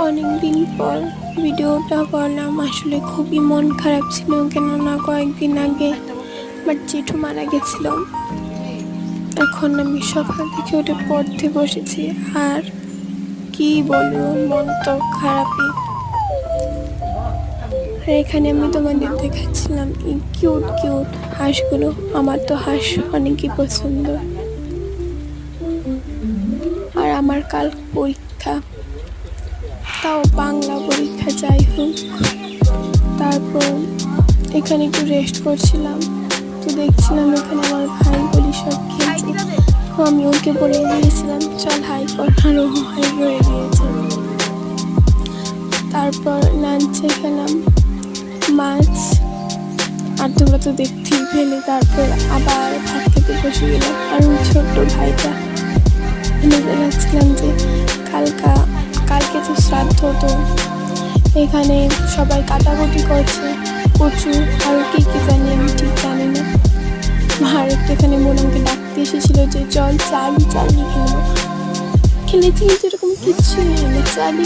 অনেকদিন পর ভিডিওটা করলাম। আসলে খুবই মন খারাপ ছিল, কেননা কয়েকদিন আগে আমার জেঠু মারা গেছিল। এখন আমি সকাল থেকে উঠে পড়তে বসেছি, আর কি বলবো, মন তো খারাপই। আর এখানে আমি তোমাদের দেখাচ্ছিলাম এই কিউট কিউট হাঁসগুলো। আমার তো হাঁস অনেকই পছন্দ। আর আমার কাল পরীক্ষা, তাও বাংলা পরীক্ষা। যাই হোক, তারপর এখানে একটু রেস্ট করছিলাম, তো দেখছিলাম এখানে আমার ভাই বলি সব খেলছে। তো আমি ওকে বলে দিয়েছিলাম চল হাই কর, আর ও হাই করে দিয়েছে। তারপর লাঞ্চে খেলাম মাছ, আর তোমরা তো দেখতেই পেলে। তারপর আবার ভাত খেতে বসে গেলাম। আর ওই ছোট্ট ভাইটা আমি দেখাচ্ছিলাম যে কালকে তো শ্রাদ্ধ, তো এখানে সবাই কাটাকুটি করছে, প্রচুর আরও কি জানি, আমি ঠিক জানি না। আর এখানে মোনামকে ডাকতে এসেছিল যে চল চালি খেলবো। খেলেছি কিন্তু এরকম কিচ্ছুই হয়নি, চালি